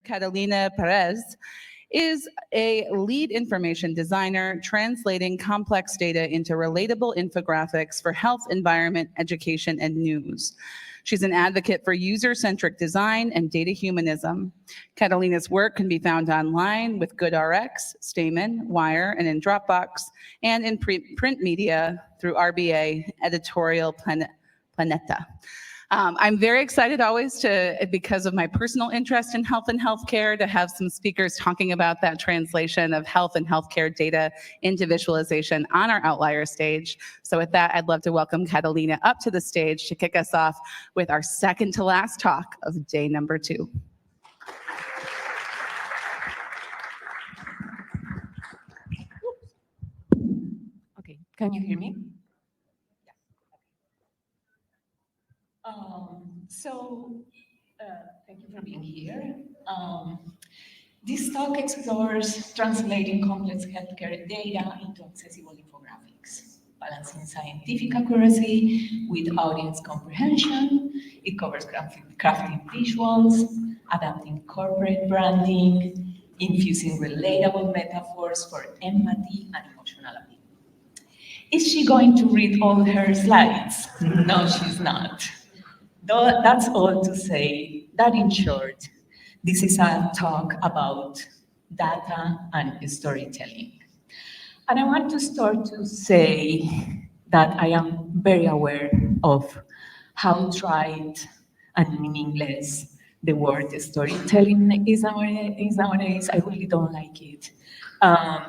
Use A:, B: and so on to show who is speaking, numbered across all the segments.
A: Catalina Perez is a lead information designer translating complex data into relatable infographics for health, environment, education, and news. She's an advocate for user-centric design and data humanism. Catalina's work can be found online with GoodRx, Stamen, Wire, and in Dropbox, and in print media through RBA Editorial Planeta. I'm very excited always because of my personal interest in health and healthcare, to have some speakers talking about that translation of health and healthcare data into visualization on our Outlier stage. So with that, I'd love to welcome Catalina up to the stage to kick us off with our second to last talk of day number 2.
B: Okay, can you hear me? Thank you for being here. This talk explores translating complex healthcare data into accessible infographics, balancing scientific accuracy with audience comprehension. It covers crafting visuals, adapting corporate branding, infusing relatable metaphors for empathy and emotional appeal. Is she going to read all her slides? No, she's not. That's all to say that, in short, this is a talk about data and storytelling. And I want to start to say that I am very aware of how trite and meaningless the word storytelling is nowadays. I really don't like it. I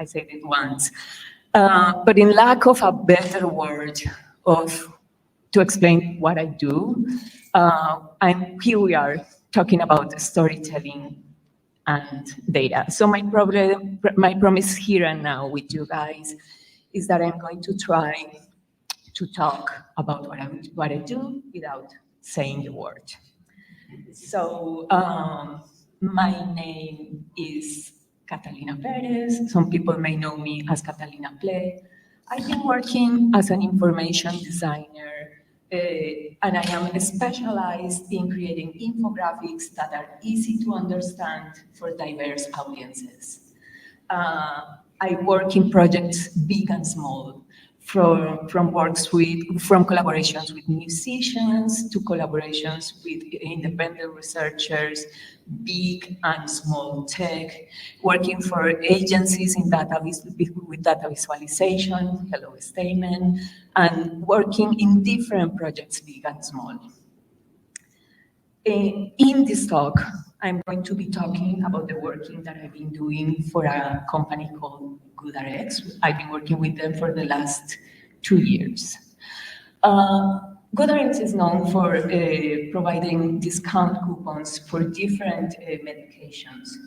B: said it once. But in lack of a better word to explain what I do, here we are talking about storytelling and data. So my promise here and now with you guys is that I'm going to try to talk about what I do without saying the word. So my name is Catalina Perez. Some people may know me as Catalina Play. I've been working as an information designer, and I am specialized in creating infographics that are easy to understand for diverse audiences. I work in projects big and small, from collaborations with musicians to collaborations with independent researchers, big and small tech, working for agencies in with data visualization, hello Stamen, and working in different projects, big and small. In this talk, I'm going to be talking about the working that I've been doing for a company called GoodRx. I've been working with them for the last 2 years. GoodRx is known for providing discount coupons for different medications.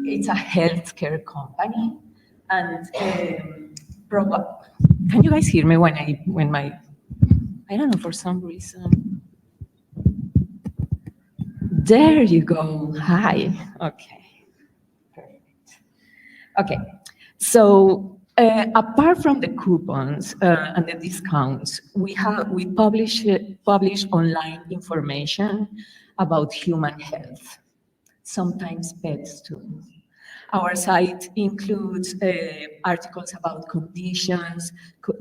B: It's a healthcare company, and can you guys hear me when my I don't know, for some reason. There you go. Hi. Okay. Perfect. Okay. So apart from the coupons and the discounts, we publish online information about human health, sometimes pets too. Our site includes articles about conditions,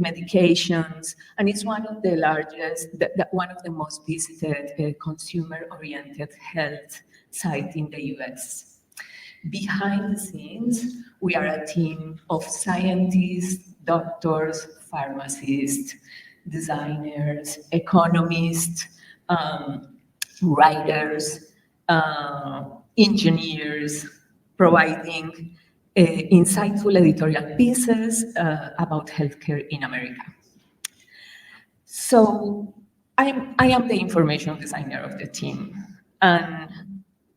B: medications, and it's one of the largest, one of the most visited consumer-oriented health sites in the US. Behind the scenes, we are a team of scientists, doctors, pharmacists, designers, economists, writers, engineers, providing insightful editorial pieces about healthcare in America. So I am the information designer of the team. And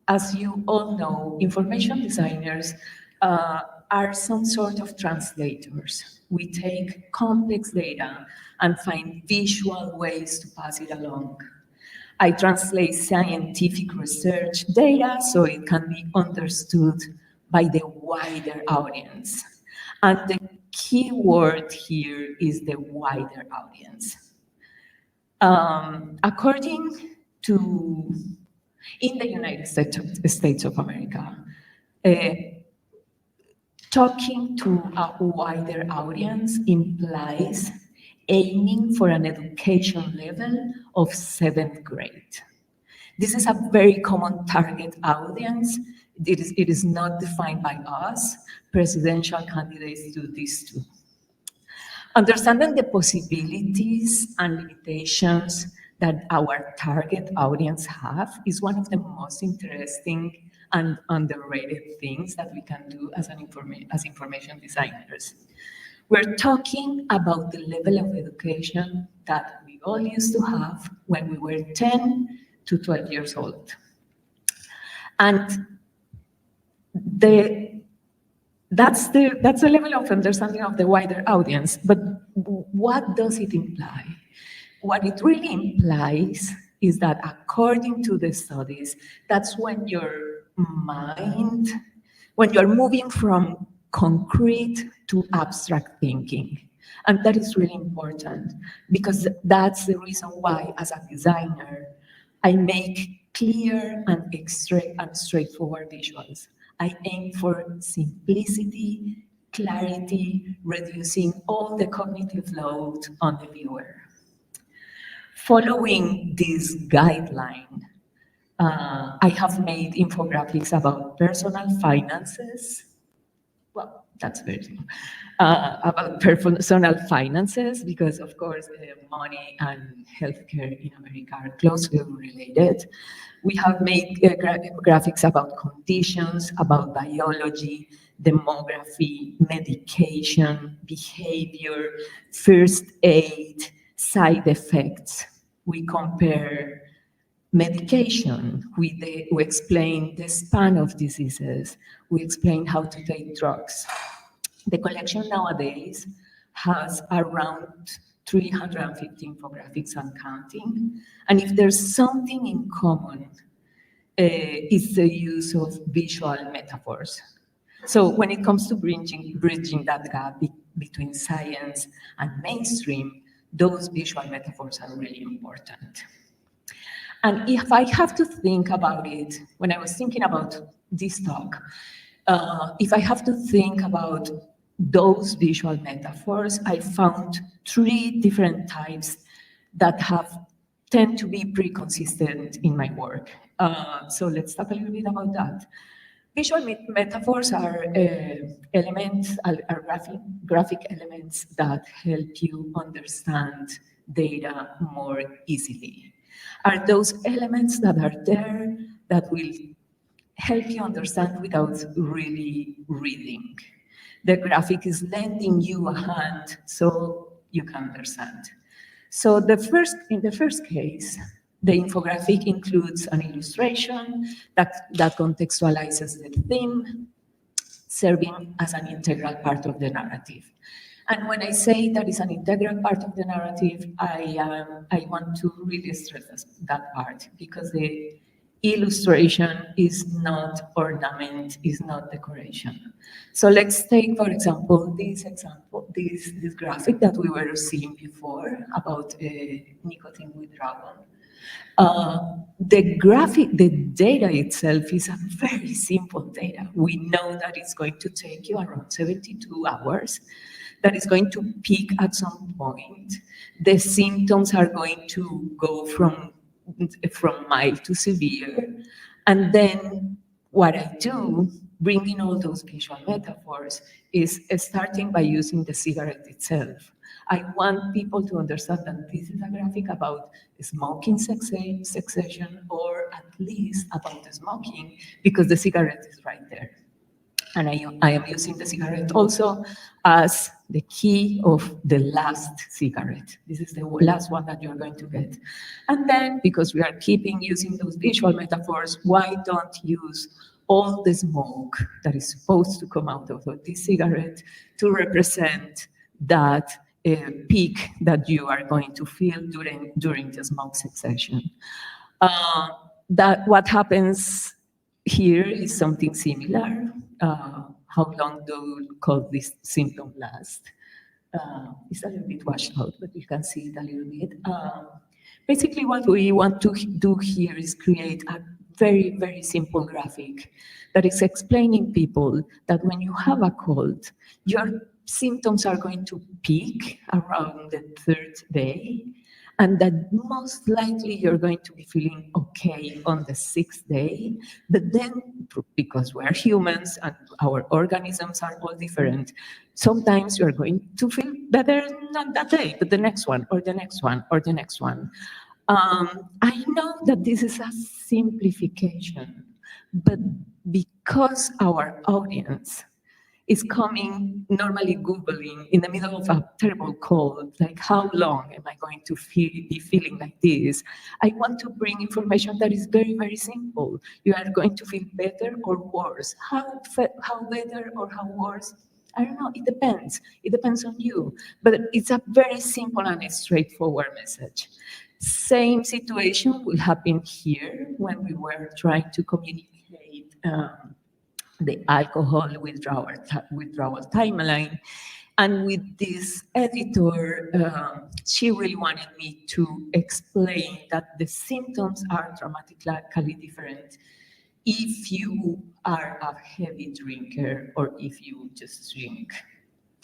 B: as you all know, information designers are some sort of translators. We take complex data and find visual ways to pass it along. I translate scientific research data so it can be understood by the wider audience. And the key word here is the wider audience. According to in the United States of America. Talking to a wider audience implies aiming for an education level of 7th grade. This is a very common target audience. It is not defined by us. Presidential candidates do this too. Understanding the possibilities and limitations that our target audience have is one of the most interesting and underrated things that we can do as information designers. We're talking about the level of education that we all used to have when we were 10 to 12 years old. And that's the level of understanding of the wider audience. But what does it imply? What it really implies is that according to the studies, that's when your mind, when you're moving from concrete to abstract thinking. And that is really important because that's the reason why, as a designer, I make clear and straightforward visuals. I aim for simplicity, clarity, reducing all the cognitive load on the viewer. Following this guideline, I have made infographics about personal finances. Well, that's very simple. About personal finances, because of course, money and healthcare in America are closely related. We have made graphics about conditions, about biology, demography, medication, behavior, first aid, side effects. We compare medication, we explain the span of diseases, we explain how to take drugs. The collection nowadays has around 350 infographics and counting. And if there's something in common, it's the use of visual metaphors. So when it comes to bridging that gap between science and mainstream, those visual metaphors are really important. And if I have to think about it, when I was thinking about this talk, if I have to think about those visual metaphors, I found 3 different types that tend to be pretty consistent in my work. So let's talk a little bit about that. Visual metaphors are elements, are graphic elements that help you understand data more easily. Are those elements that are there that will help you understand without really reading. The graphic is lending you a hand so you can understand. So in the first case, the infographic includes an illustration that contextualizes the theme, serving as an integral part of the narrative. And when I say that is an integral part of the narrative, I want to really stress that part, because the illustration is not ornament, is not decoration. So let's take, for example, this graphic that we were seeing before about nicotine withdrawal. The data itself is a very simple data. We know that it's going to take you around 72 hours, that is going to peak at some point. The symptoms are going to go from mild to severe. And then what I do, bringing all those visual metaphors, is starting by using the cigarette itself. I want people to understand that this is a graphic about smoking cessation, or at least about the smoking, because the cigarette is right there. And I am using the cigarette also as the key of the last cigarette. This is the last one that you're going to get. And then, because we are using those visual metaphors, why don't use all the smoke that is supposed to come out of this cigarette to represent that peak that you are going to feel during the smoke cessation. That what happens here is something similar. How long do you call this symptom last? It's a little bit washed out, but you can see it a little bit. Basically, what we want to do here is create a very, very simple graphic that is explaining people that when you have a cold, your symptoms are going to peak around the third day, and that most likely you're going to be feeling okay on the sixth day. But then, because we're humans and our organisms are all different, sometimes you're going to feel better not that day, but the next one, or the next one, or the next one. I know that this is a simplification, but because our audience is coming normally Googling in the middle of a terrible cold, like how long am I going to be feeling like this? I want to bring information that is very, very simple. You are going to feel better or worse. How better or how worse? I don't know, it depends. It depends on you. But it's a very simple and straightforward message. Same situation will happen here when we were trying to communicate the alcohol withdrawal timeline. And with this editor, she really wanted me to explain that the symptoms are dramatically different if you are a heavy drinker or if you just drink.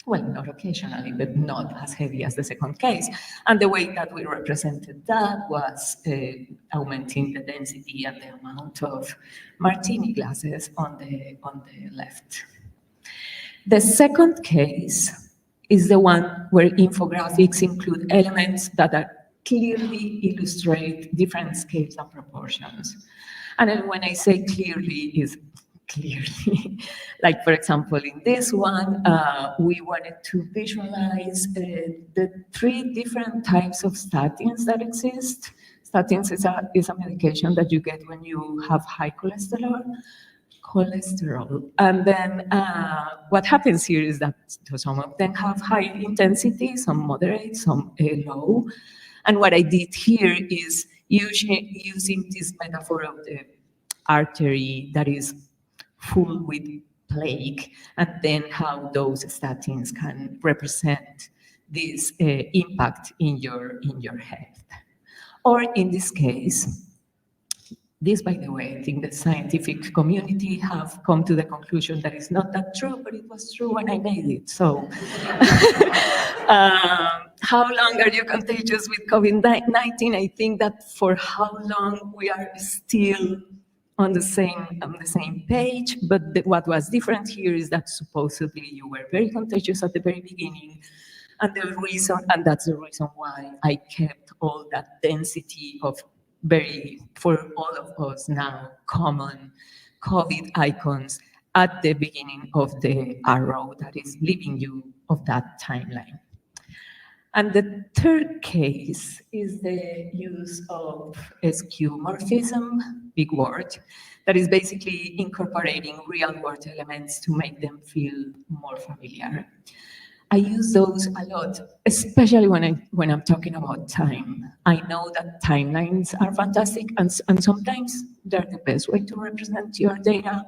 B: Well, not occasionally, but not as heavy as the second case. And the way that we represented that was augmenting the density and the amount of martini glasses on the left. The second case is the one where infographics include elements that are clearly illustrate different scales and proportions. And then when I say clearly, is clearly. Like, for example, in this one, we wanted to visualize the three different types of statins that exist. Statins is a medication that you get when you have high cholesterol. And then what happens here is that some of them have high intensity, some moderate, some low. And what I did here is using this metaphor of the artery that is full with plaque, and then how those statins can represent this impact in your health. Or in this case, this, by the way, I think the scientific community have come to the conclusion that it's not that true, but it was true when I made it. So, how long are you contagious with COVID-19? I think that for how long we are still on the same page, but what was different here is that supposedly you were very contagious at the very beginning, and that's the reason why I kept all that density of for all of us now, common COVID icons at the beginning of the arrow that is leaving you of that timeline. And the third case is the use of skeuomorphism, big word, that is basically incorporating real-world elements to make them feel more familiar. I use those a lot, especially when I'm talking about time. I know that timelines are fantastic, and sometimes they're the best way to represent your data.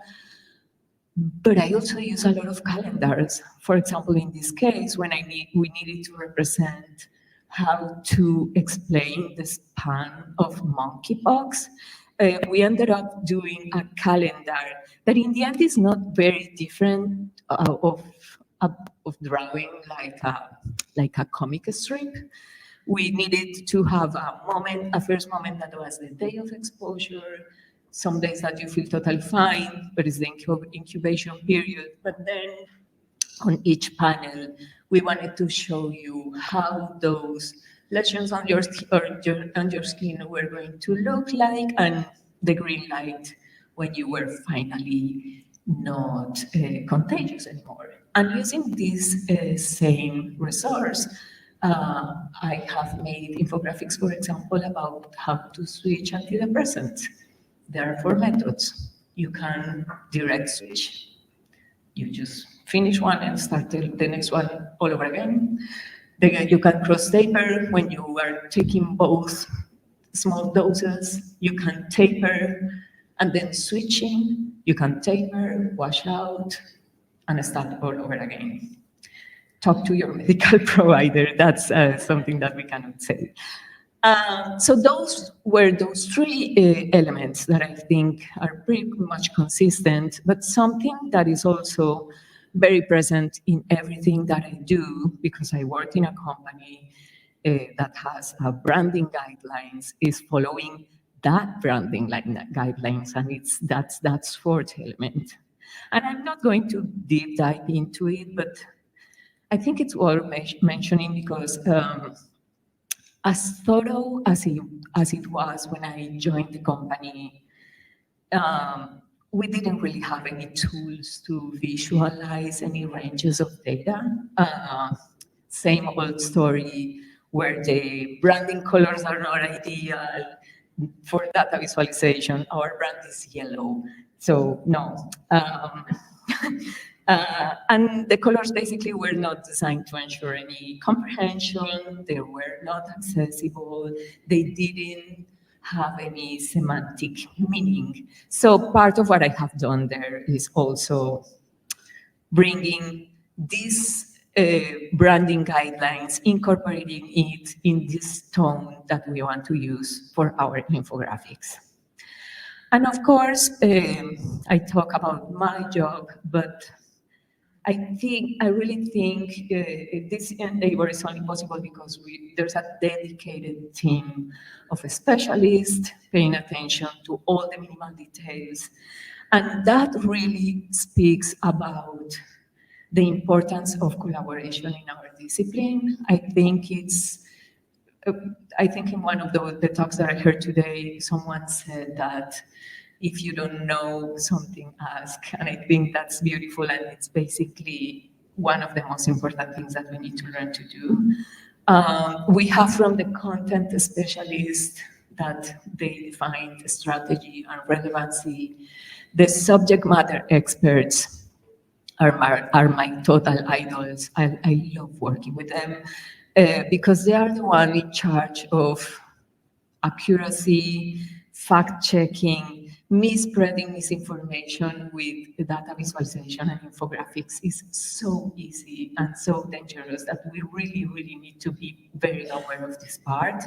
B: But I also use a lot of calendars. For example, in this case, when we needed to represent how to explain the span of monkeypox, we ended up doing a calendar that in the end is not very different of drawing like a comic strip. We needed to have a first moment that was the day of exposure, some days that you feel totally fine, but it's the incubation period. But then on each panel, we wanted to show you how those lesions on your skin were going to look like, and the green light when you were finally not contagious anymore. And using this same resource, I have made infographics, for example, about how to switch antidepressants. There are 4 methods. You can direct switch. You just finish one and start the next one all over again. Then you can cross taper when you are taking both small doses. You can taper and then switching. You can taper, wash out, and start all over again. Talk to your medical provider. That's something that we cannot say. So those were those three elements that I think are pretty much consistent, but something that is also very present in everything that I do, because I work in a company that has branding guidelines, is following that branding guidelines, and that's fourth element. And I'm not going to deep dive into it, but I think it's worth mentioning because as thorough as it was when I joined the company, we didn't really have any tools to visualize any ranges of data. Same old story where the branding colors are not ideal for data visualization. Our brand is yellow, so no. And the colors basically were not designed to ensure any comprehension, they were not accessible, they didn't have any semantic meaning. So part of what I have done there is also bringing these branding guidelines, incorporating it in this tone that we want to use for our infographics. And of course, I talk about my job, but I really think this endeavor is only possible because there's a dedicated team of specialists paying attention to all the minimal details. And that really speaks about the importance of collaboration in our discipline. I think in one of the talks that I heard today, someone said that if you don't know something, ask. And I think that's beautiful, and it's basically one of the most important things that we need to learn to do. We have from the content specialists that they define the strategy and relevancy. The subject matter experts are my total idols. I love working with them because they are the one in charge of accuracy, fact-checking, spreading misinformation with data visualization and infographics is so easy and so dangerous that we really, really need to be very aware of this part.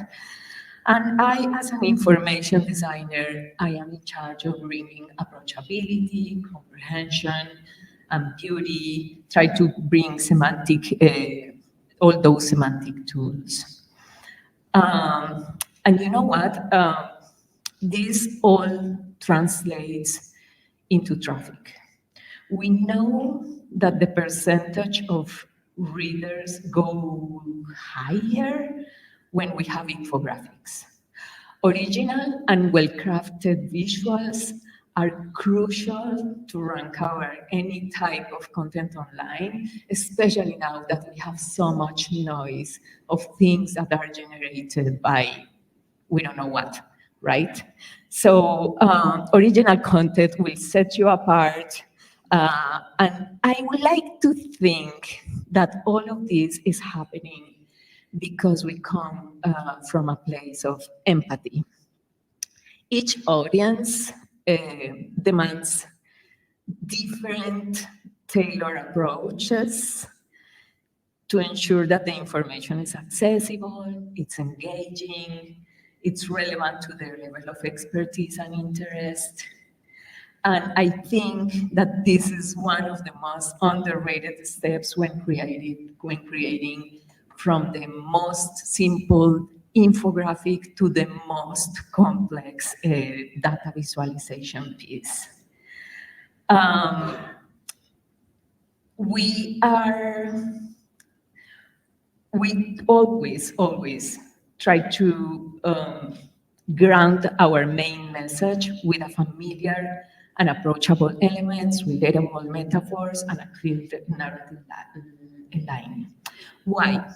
B: And I, as an information designer, I am in charge of bringing approachability, comprehension, and beauty, try to bring all those semantic tools. And you know what? This all translates into traffic. We know that the percentage of readers go higher when we have infographics. Original and well-crafted visuals are crucial to rank any type of content online, especially now that we have so much noise of things that are generated by we don't know what, right? So original content will set you apart. And I would like to think that all of this is happening because we come from a place of empathy. Each audience demands different tailored approaches to ensure that the information is accessible, it's engaging, it's relevant to their level of expertise and interest. And I think that this is one of the most underrated steps when creating from the most simple infographic to the most complex data visualization piece. We always try to ground our main message with a familiar and approachable elements, relatable metaphors, and a clear narrative line. Why?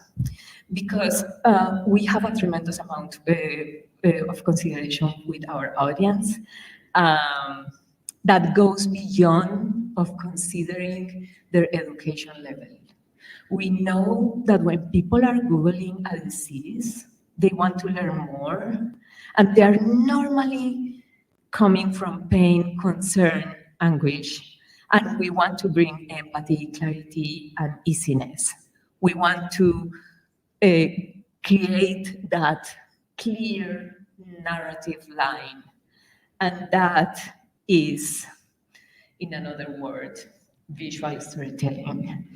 B: Because we have a tremendous amount of consideration with our audience that goes beyond of considering their education level. We know that when people are Googling a disease, they want to learn more, and they are normally coming from pain, concern, anguish, and we want to bring empathy, clarity, and easiness. We want to create that clear narrative line. And that is, in another word, visual storytelling.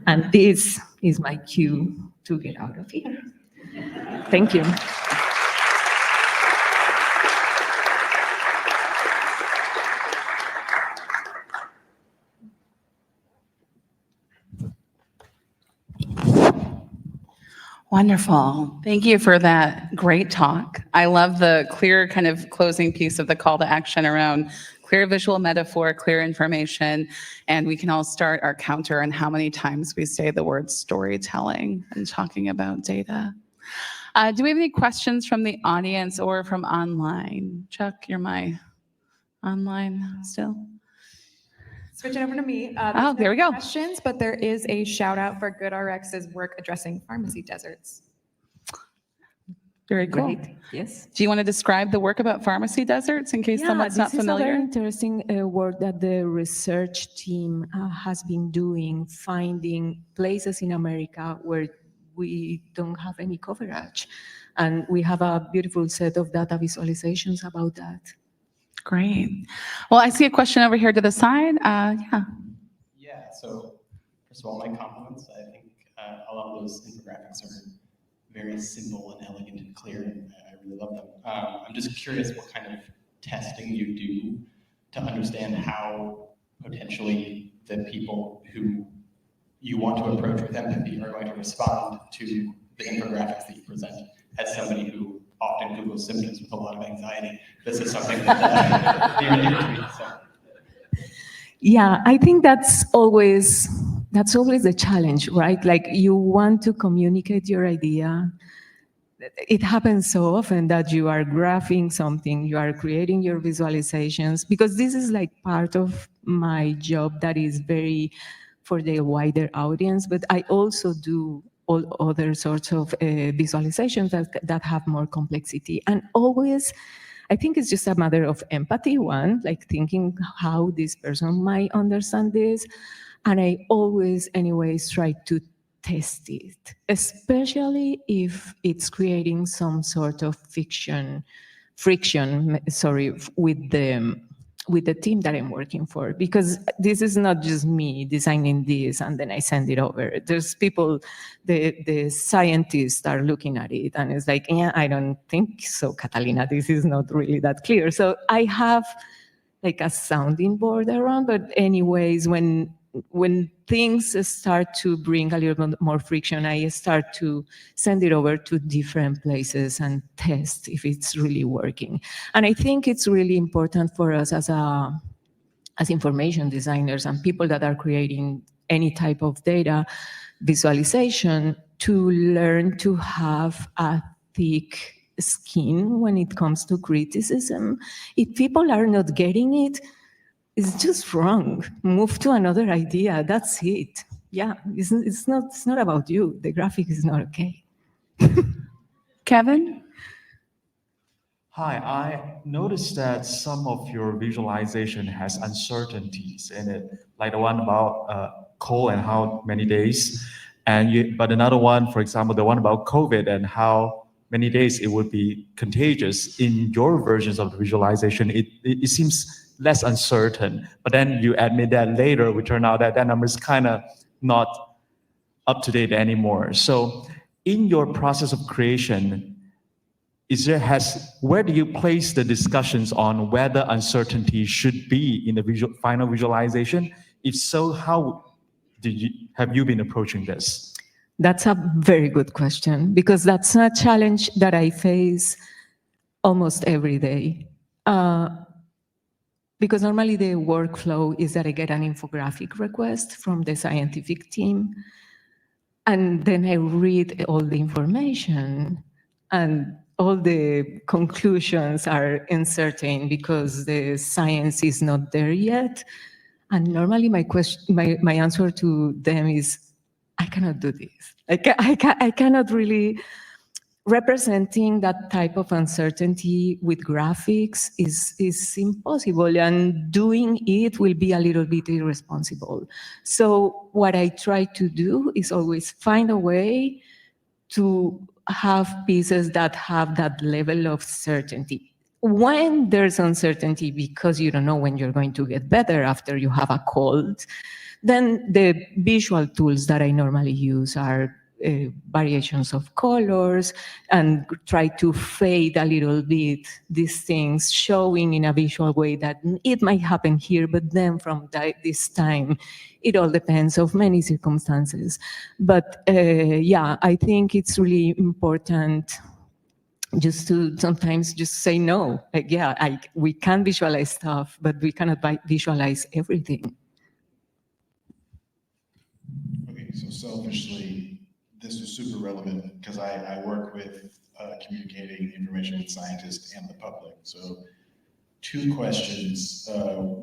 B: And this is my cue to get out of here. Thank you.
A: Wonderful. Thank you for that great talk. I love the clear kind of closing piece of the call to action around clear visual metaphor, clear information, and we can all start our counter on how many times we say the word storytelling and talking about data. Do we have any questions from the audience or from online? Chuck, you're my online still?
C: Switching over to me.
A: Oh, there we go.
C: Questions, but there is a shout out for GoodRx's work addressing pharmacy deserts.
A: Very cool.
B: Great. Yes.
A: Do you want to describe the work about pharmacy deserts in case someone's not
D: This is a very
A: familiar?
D: interesting work that the research team has been doing, finding places in America where we don't have any coverage. And we have a beautiful set of data visualizations about that.
A: Great. Well, I see a question over here to the side.
E: Yeah, so first of all, my compliments. I think a lot of those infographics are very simple and elegant and clear, and I really love them. I'm just curious what kind of testing you do to understand how potentially the people who you want to approach with empathy are going to respond to the infographics that you present. As somebody who often Googles symptoms with a lot of anxiety, this is something that near and dear to me. So.
D: Yeah, I think that's always the challenge, right? Like you want to communicate your idea. It happens so often that you are graphing something, you are creating your visualizations, because this is like part of my job that is very for the wider audience, but I also do all other sorts of visualizations that have more complexity. And always, I think it's just a matter of empathy, one, like thinking how this person might understand this. And I always, anyways, try to test it, especially if it's creating some sort of friction, with the team that I'm working for, because this is not just me designing this and then I send it over. There's people, the scientists are looking at it and it's like, yeah, I don't think so, Catalina, this is not really that clear. So I have like a sounding board around, but anyways, when things start to bring a little bit more friction, I start to send it over to different places and test if it's really working. And I think it's really important for us as information designers and people that are creating any type of data visualization to learn to have a thick skin when it comes to criticism. If people are not getting it, it's just wrong. Move to another idea. That's it. Yeah, it's not about you. The graphic is not okay.
A: Kevin?
F: Hi, I noticed that some of your visualization has uncertainties in it, like the one about cold and how many days, but another one, for example, the one about COVID and how many days it would be contagious. In your versions of the visualization, it seems less uncertain, but then you admit that later, we turn out that number is kind of not up to date anymore. So in your process of creation, where do you place the discussions on whether uncertainty should be in the final visualization? If so, how have you been approaching this?
D: That's a very good question, because that's a challenge that I face almost every day. Because normally the workflow is that I get an infographic request from the scientific team, and then I read all the information, and all the conclusions are uncertain because the science is not there yet. And normally my answer to them is, I cannot do this. I cannot really. Representing that type of uncertainty with graphics is impossible, and doing it will be a little bit irresponsible. So what I try to do is always find a way to have pieces that have that level of certainty. When there's uncertainty because you don't know when you're going to get better after you have a cold, then the visual tools that I normally use are variations of colors and try to fade a little bit these things, showing in a visual way that it might happen here, but then from this time, it all depends of many circumstances. But yeah, I think it's really important just to sometimes just say no. Like, yeah, we can visualize stuff, but we cannot visualize everything.
G: Okay, so selfishly, this was super relevant because I work with communicating information with scientists and the public. So 2 questions.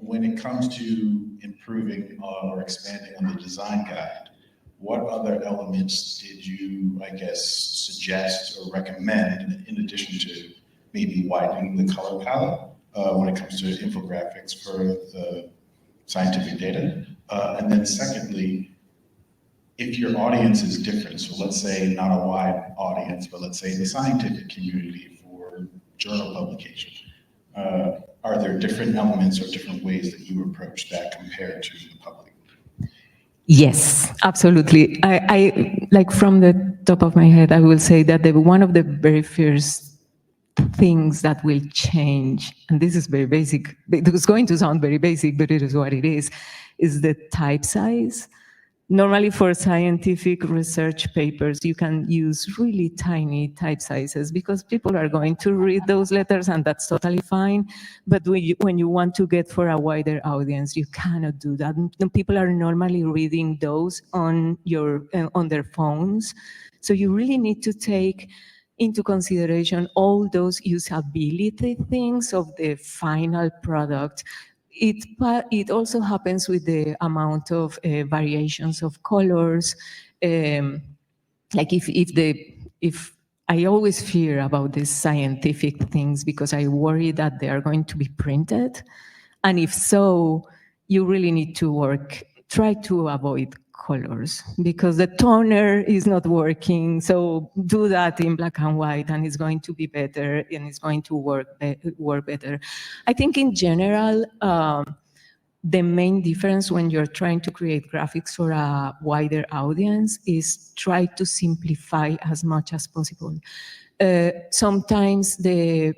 G: When it comes to improving or expanding on the design guide, what other elements did you, I guess, suggest or recommend in addition to maybe widening the color palette when it comes to infographics for the scientific data? And then secondly, if your audience is different, so let's say not a wide audience, but let's say the scientific community for journal publication, are there different elements or different ways that you approach that compared to the public?
D: Yes, absolutely. I like from the top of my head, I will say that one of the very first things that will change, and this is very basic, it's going to sound very basic, but it is what it is the type size. Normally for scientific research papers, you can use really tiny type sizes because people are going to read those letters and that's totally fine. But when you want to get for a wider audience, you cannot do that. People are normally reading those on their phones. So you really need to take into consideration all those usability things of the final product. It also happens with the amount of variations of colors. Like if I always fear about these scientific things because I worry that they are going to be printed, and if so, you really need to try to avoid colors because the toner is not working. So do that in black and white and it's going to be better and it's going to work better. I think in general, the main difference when you're trying to create graphics for a wider audience is try to simplify as much as possible. Sometimes the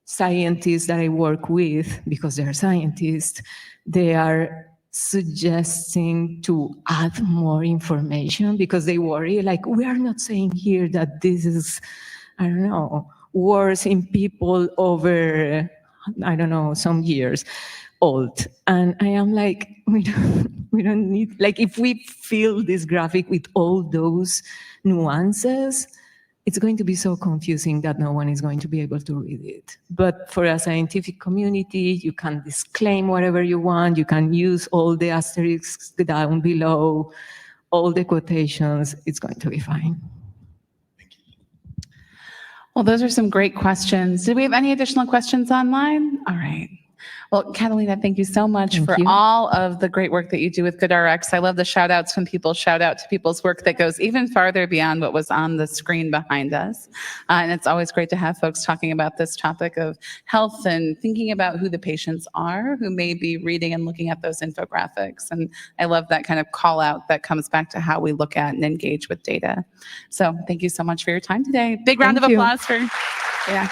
D: scientists that I work with, because they're scientists, they are suggesting to add more information because they worry, like, we are not saying here that this is, I don't know, worse in people over, I don't know, some years old. And I am like, we don't need, like, if we fill this graphic with all those nuances, it's going to be so confusing that no one is going to be able to read it. But for a scientific community, you can disclaim whatever you want. You can use all the asterisks down below, all the quotations. It's going to be fine.
A: Well, those are some great questions. Did we have any additional questions online? All right. Well, Catalina, thank you so much for all of the great work that you do with GoodRx. I love the shout outs when people shout out to people's work that goes even farther beyond what was on the screen behind us. And it's always great to have folks talking about this topic of health and thinking about who the patients are who may be reading and looking at those infographics. And I love that kind of call out that comes back to how we look at and engage with data. So thank you so much for your time today. Big round of applause for, yeah.